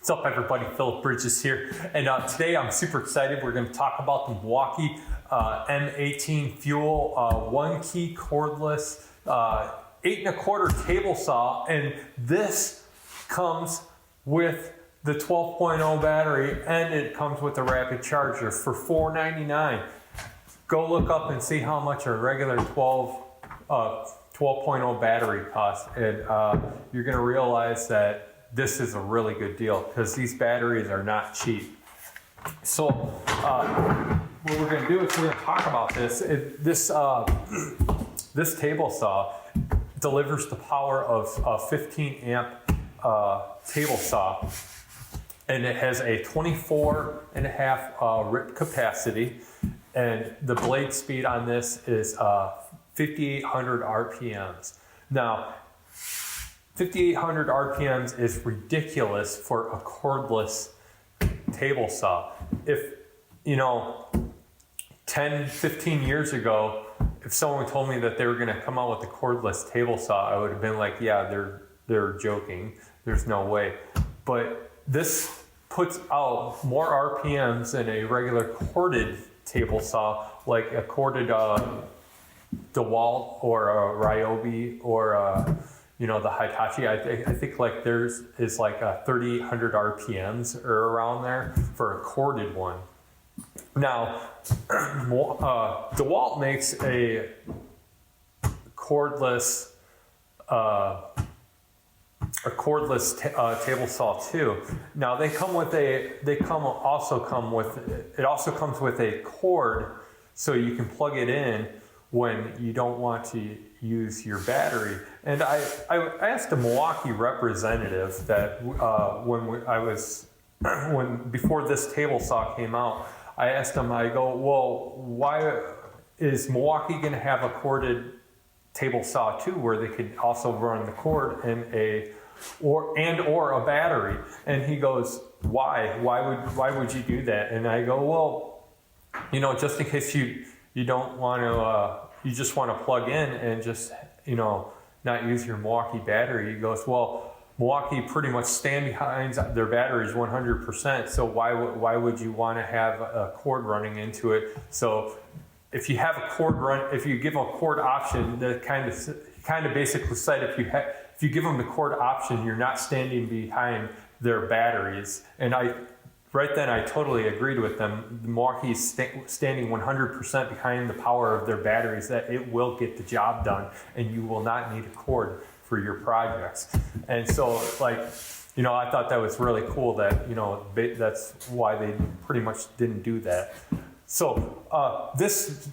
What's up, everybody? Philip Bridges here, and today I'm super excited. We're going to talk about the Milwaukee M18 FUEL 1-key cordless 8 1/4 table saw, and this comes with the 12.0 battery, and it comes with a rapid charger for $4.99. Go look up and see how much a regular 12.0 battery costs, and you're going to realize that this is a really good deal because these batteries are not cheap. So what we're going to do is we're going to talk about this. This table saw delivers the power of a 15 amp table saw, and it has a 24.5 rip capacity, and the blade speed on this is 5,800 RPMs. Now, 5,800 RPMs is ridiculous for a cordless table saw. If, 10, 15 years ago, if someone told me that they were going to come out with a cordless table saw, I would have been like, yeah, they're joking. There's no way. But this puts out more RPMs than a regular corded table saw, like a corded DeWalt or a Ryobi or the Hitachi. I think like theirs is like 3,800 RPMs or around there for a corded one. Now, DeWalt makes a cordless table saw too. Now it also comes with a cord, so you can plug it in when you don't want to use your battery. And I asked a Milwaukee representative that before this table saw came out, I asked him, I go, well, why is Milwaukee going to have a corded table saw too, where they could also run the cord and or a battery? And he goes, why would you do that? And I go, well, just in case you don't want to, you just want to plug in and just, not use your Milwaukee battery. He goes, well, Milwaukee pretty much stand behind their batteries 100%. So why would you want to have a cord running into it? So if you have a cord if you give a cord option, that kind of basically said if you give them the cord option, you're not standing behind their batteries. And right then I totally agreed with them. Milwaukee is standing 100% behind the power of their batteries, that it will get the job done and you will not need a cord for your projects. And so I thought that was really cool that, that's why they pretty much didn't do that. So this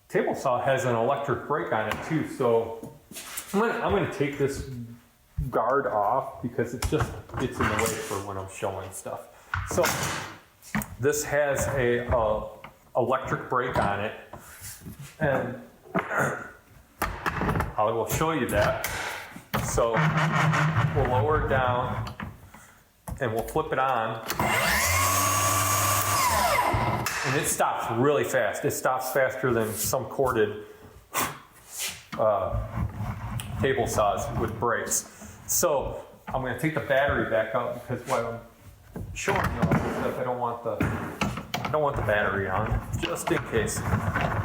table saw has an electric brake on it too. So I'm gonna take this guard off because it just gets in the way for when I'm showing stuff. So this has a electric brake on it, and I will show you that. So we'll lower it down and we'll flip it on, and it stops really fast. It stops faster than some corded table saws with brakes. So I'm going to take the battery back out because while I'm showing you all this stuff, I don't want the battery on, just in case.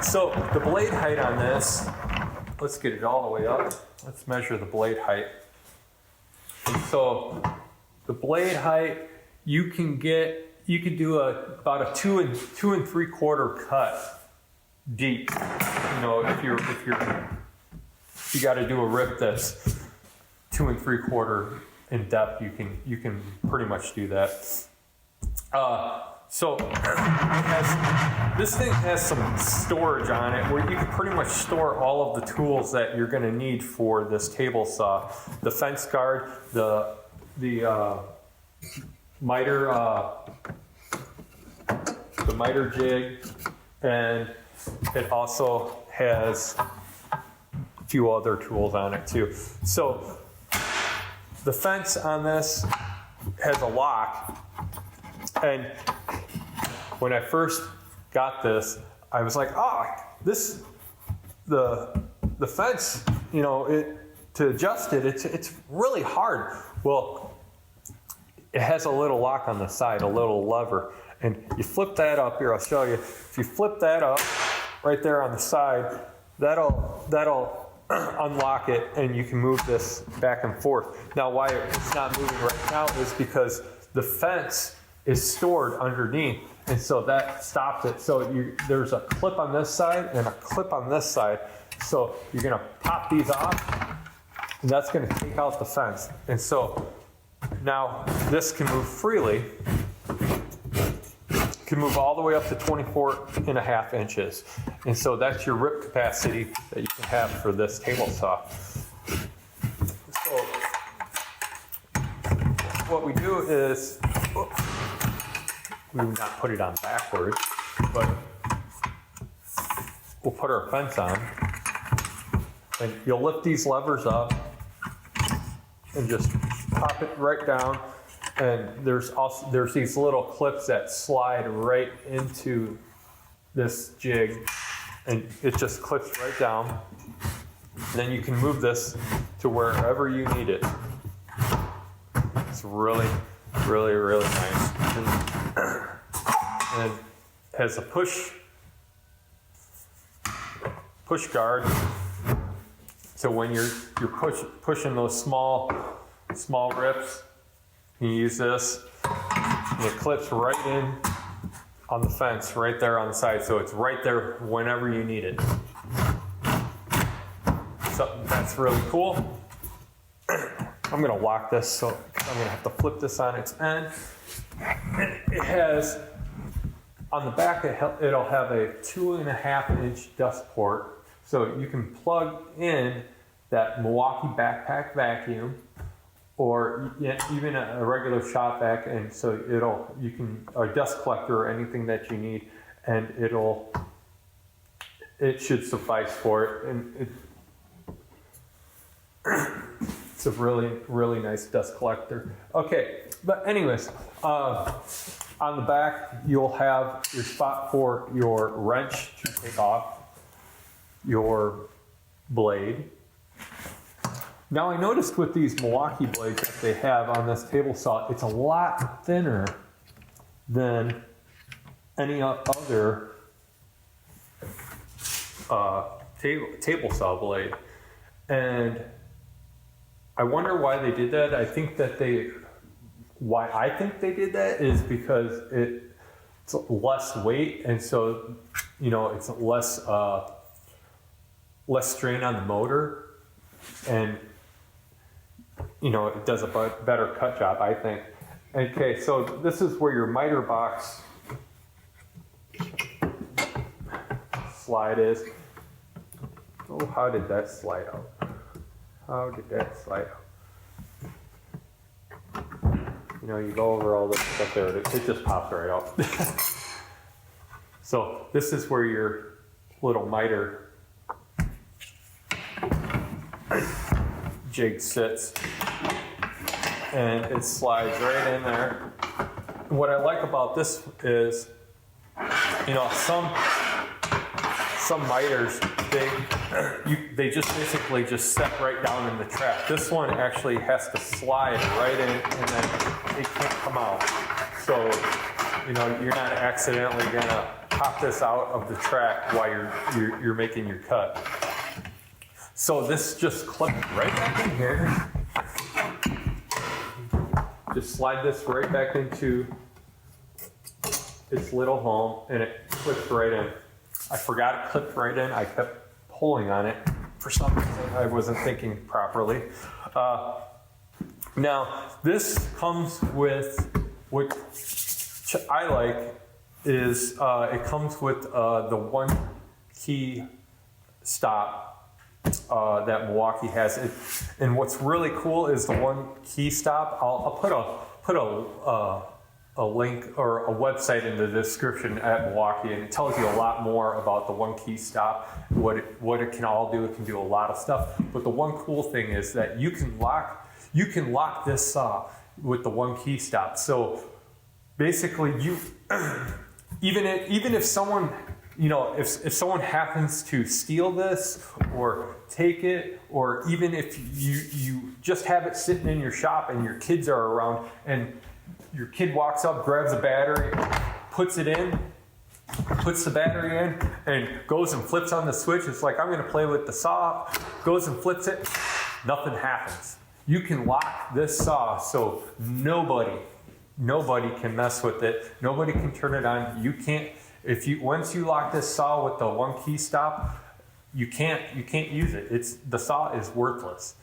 So the blade height on this, let's get it all the way up. Let's measure the blade height. And so the blade height, you can do about a 2 3/4 cut deep. If you got to do a rip that's 2 3/4 in depth, you can pretty much do that. So this thing has some storage on it where you can pretty much store all of the tools that you're going to need for this table saw. The fence guard, the miter jig, and it also has a few other tools on it too. So the fence on this has a lock, and when I first got this, I was like, the fence, to adjust it, it's really hard. Well, it has a little lock on the side, a little lever. And you flip that up here, I'll show you. If you flip that up right there on the side, that'll unlock it and you can move this back and forth. Now why it's not moving right now is because the fence is stored underneath, and so that stops it. So there's a clip on this side and a clip on this side. So you're gonna pop these off, and that's gonna take out the fence. And so now this can move freely. Can move all the way up to 24.5 inches. And so that's your rip capacity that you can have for this table saw. So what we do is, we would not put it on backwards, but we'll put our fence on. And you'll lift these levers up and just pop it right down. And there's these little clips that slide right into this jig, and it just clips right down. And then you can move this to wherever you need it. It's really, really, really nice. And it has a push guard. So when you're pushing those small rips, you use this, and it clips right in on the fence, right there on the side, so it's right there whenever you need it. So that's really cool. I'm gonna lock this, so I'm gonna have to flip this on its end. And it has, on the back, it'll have a 2.5-inch dust port, so you can plug in that Milwaukee backpack vacuum, or even a regular shop vac, and so you can, a dust collector or anything that you need, and it should suffice for it. And it's a really, really nice dust collector. Okay, but anyways, on the back, you'll have your spot for your wrench to take off your blade. Now I noticed with these Milwaukee blades that they have on this table saw, it's a lot thinner than any other table saw blade. And I wonder why they did that. I think that why I think they did that is because it's less weight, and so, it's less strain on the motor, and it does a better cut job, I think. Okay, so this is where your miter box slide is. Oh, how did that slide out? How did that slide out? You go over all this stuff there, it just pops right out. So this is where your little miter jig sits, and it slides right in there. What I like about this is, some miters, they just basically just set right down in the track. This one actually has to slide right in, and then it can't come out. So, you're not accidentally gonna pop this out of the track while you're making your cut. So this just clips right back in here. Just slide this right back into its little home, and it clips right in. I forgot it clipped right in. I kept pulling on it. For some reason, I wasn't thinking properly. Now, this comes with, what I like is, it comes with the one key stop that Milwaukee has. And what's really cool is the one key stop. I'll put a link or a website in the description at Milwaukee, and it tells you a lot more about the one key stop, what it can all do. It can do a lot of stuff. But the one cool thing is that you can lock this saw with the one key stop. So basically, even if someone, if someone happens to steal this or take it, or even if you just have it sitting in your shop and your kids are around, and your kid walks up, grabs a battery, puts it in, puts the battery in, and goes and flips on the switch. It's like, I'm gonna play with the saw, goes and flips it, nothing happens. You can lock this saw so nobody can mess with it. Nobody can turn it on. You can't, once you lock this saw with the one key stop, you can't use it. The saw is worthless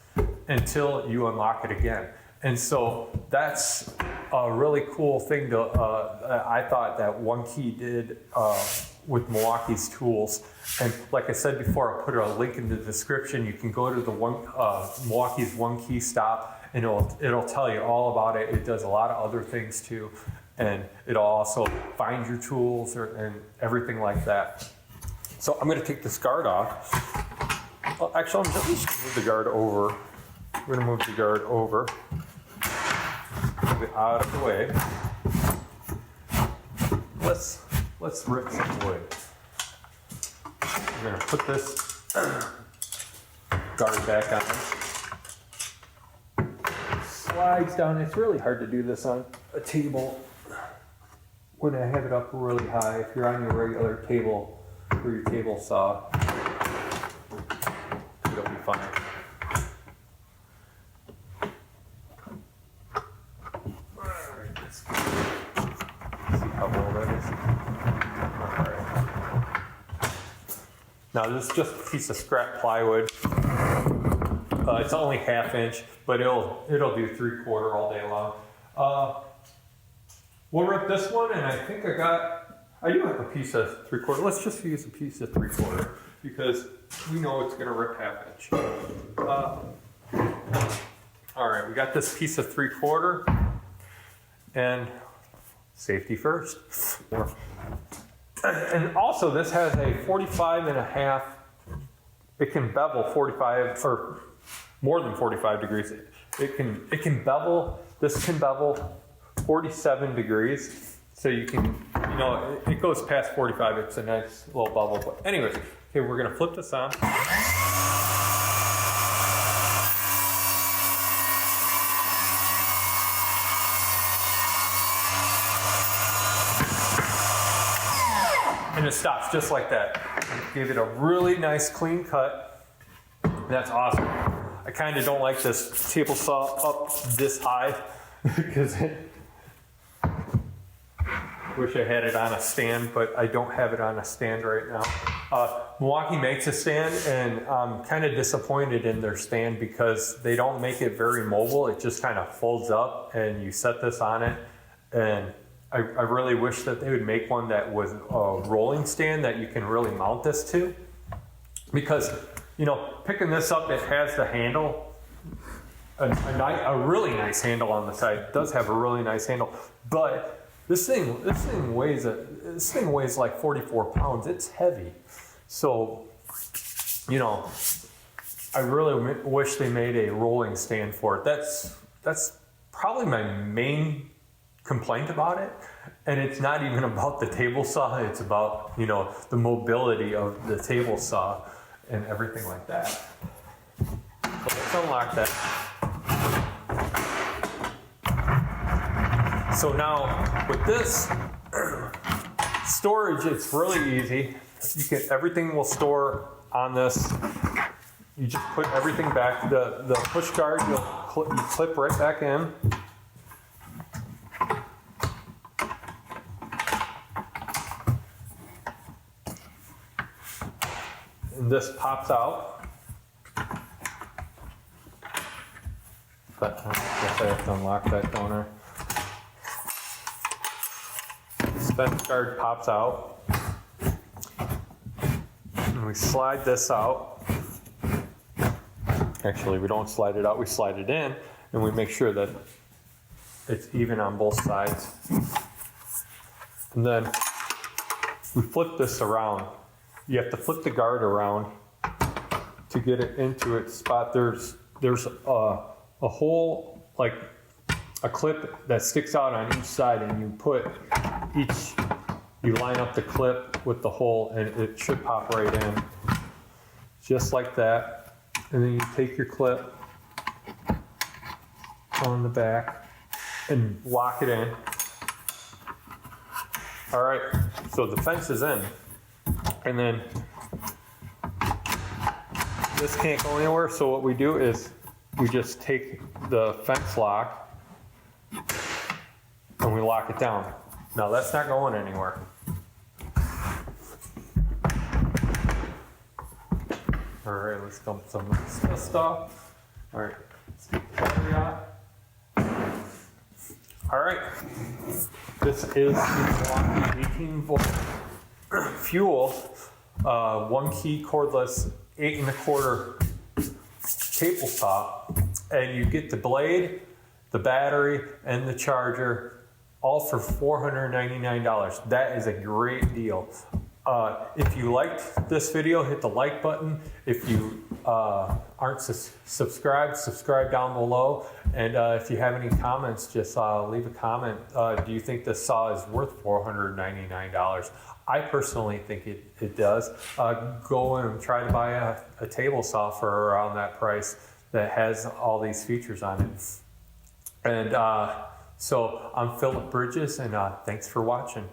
until you unlock it again. And so that's a really cool thing I thought that One Key did with Milwaukee's tools. And like I said before, I'll put a link in the description. You can go to the Milwaukee's One Key stop, and it'll tell you all about it. It does a lot of other things too, and it'll also find your tools and everything like that. So I'm going to take this guard off. Well, actually, I'm just going to move the guard over. I'm going to move the guard over. Move it out of the way. Let's rip some wood. I'm going to put this guard back on. Slides down. It's really hard to do this on a table when I have it up really high. If you're on your regular table or your table saw, it'll be fine. Now this is just a piece of scrap plywood. It's only 1/2 inch, but it'll do 3/4 all day long. We'll rip this one, and I think I do have a piece of 3/4. Let's just use a piece of 3/4 because we know it's going to rip 1/2 inch. All right, we got this piece of 3/4, and safety first. And also, this has a 45.5. It can bevel 45 or more than 45 degrees. It can bevel. This can bevel 47 degrees. So you can, it goes past 45. It's a nice little bevel. But anyways, okay, we're gonna flip this on. And it stops just like that. Gave it a really nice clean cut. That's awesome. I kind of don't like this table saw up this high because wish I had it on a stand, but I don't have it on a stand right now. Milwaukee makes a stand, and I'm kind of disappointed in their stand because they don't make it very mobile. It just kind of folds up and you set this on it, and I really wish that they would make one that was a rolling stand that you can really mount this to. Because, picking this up, it has the handle, a really nice handle on the side. It does have a really nice handle, but this thing weighs like 44 pounds. It's heavy. So, I really wish they made a rolling stand for it. That's probably my main complaint about it, and it's not even about the table saw. It's about the mobility of the table saw and everything like that. So let's unlock that. So now with this storage, it's really easy. Everything will store on this. You just put everything back. The push guard you clip right back in. And this pops out. But I guess I have to unlock that, don't I? Suspension guard pops out. And we slide this out. Actually, we don't slide it out, we slide it in, and we make sure that it's even on both sides. And then we flip this around. You have to flip the guard around to get it into its spot. There's a hole, like a clip that sticks out on each side, and you line up the clip with the hole, and it should pop right in, just like that. And then you take your clip on the back, and lock it in. All right, so the fence is in, and then this can't go anywhere, so what we do is we just take the fence lock and we lock it down. Now that's not going anywhere. All right, let's dump some of this stuff. All right, let's get the battery out. All right, this is the Milwaukee 18-volt fuel, 1-key cordless 8 1/4 table saw, and you get the blade, the battery, and the charger, all for $499. That is a great deal. If you liked this video, hit the like button. If you aren't subscribed, subscribe down below. And if you have any comments, just leave a comment. Do you think this saw is worth $499? I personally think it does. Go and try to buy a table saw for around that price that has all these features on it. And so I'm Philip Bridges, and thanks for watching.